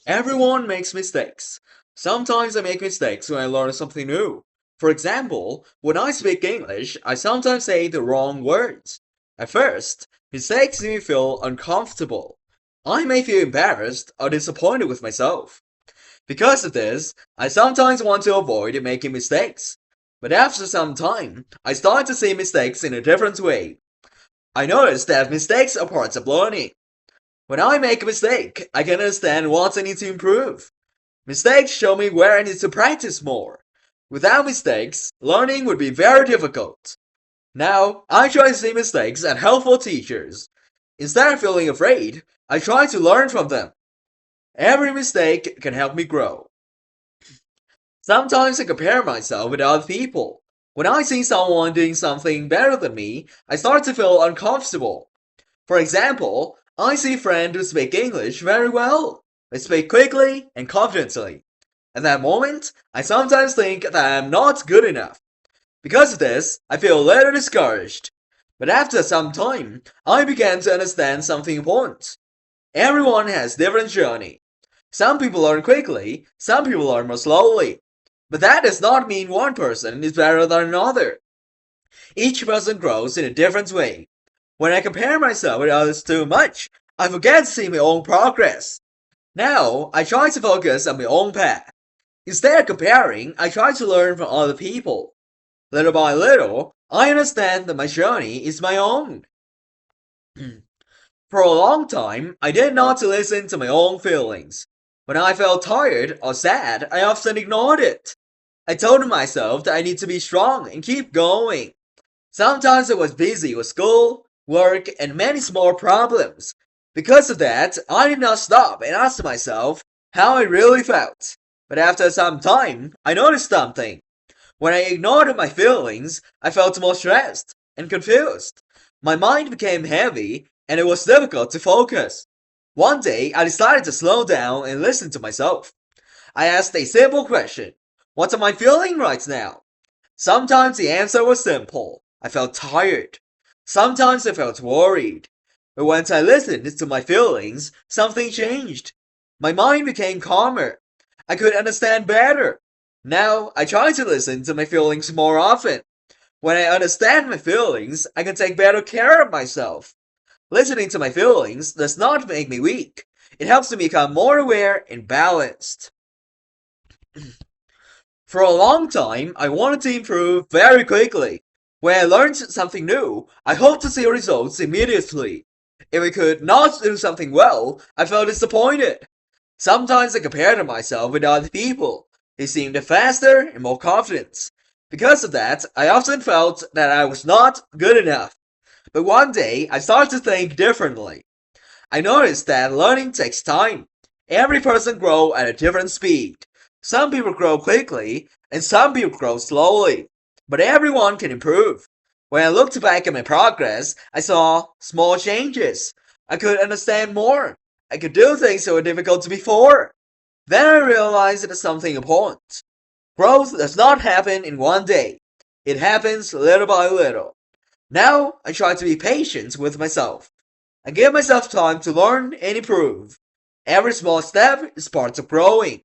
Everyone makes mistakes. Sometimes I make mistakes when I learn something new. For example, when I speak English, I sometimes say the wrong words. At first, mistakes make me feel uncomfortable. I may feel embarrassed or disappointed with myself. Because of this, I sometimes want to avoid making mistakes. But after some time, I start to see mistakes in a different way. I notice that mistakes are parts of learning. When I make a mistake, I can understand what I need to improve. Mistakes show me where I need to practice more. Without mistakes, learning would be very difficult. Now, I try to see mistakes as helpful teachers. Instead of feeling afraid, I try to learn from them. Every mistake can help me grow. Sometimes I compare myself with other people. When I see someone doing something better than me, I start to feel uncomfortable. For example, I see friends who speak English very well. They speak quickly and confidently. At that moment, I sometimes think that I am not good enough. Because of this, I feel a little discouraged. But after some time, I began to understand something important. Everyone has different journey. Some people learn quickly, some people learn more slowly. But that does not mean one person is better than another. Each person grows in a different way. When I compare myself with others too much, I forget to see my own progress. Now, I try to focus on my own path. Instead of comparing, I try to learn from other people. Little by little, I understand that my journey is my own. For a long time, I did not listen to my own feelings. When I felt tired or sad, I often ignored it. I told myself that I need to be strong and keep going. Sometimes I was busy with school, work, and many small problems. Because of that, I did not stop and ask myself how I really felt. But after some time, I noticed something. When I ignored my feelings, I felt more stressed and confused. My mind became heavy and it was difficult to focus. One day, I decided to slow down and listen to myself. I asked a simple question. What am I feeling right now? Sometimes the answer was simple. I felt tired. Sometimes I felt worried. But once I listened to my feelings, something changed. My mind became calmer. I could understand better. Now I try to listen to my feelings more often. When I understand my feelings, I can take better care of myself. Listening to my feelings does not make me weak. It helps me become more aware and balanced. For a long time, I wanted to improve very quickly. When I learned something new, I hoped to see results immediately. If I could not do something well, I felt disappointed. Sometimes I compared myself with other people. They seemed faster and more confident. Because of that, I often felt that I was not good enough. But one day, I started to think differently. I noticed that learning takes time. Every person grows at a different speed. Some people grow quickly, and some people grow slowly. But everyone can improve. When I looked back at my progress, I saw small changes. I could understand more. I could do things that were difficult before. Then I realized that something important. Growth does not happen in one day. It happens little by little. Now I try to be patient with myself. I give myself time to learn and improve. Every small step is part of growing.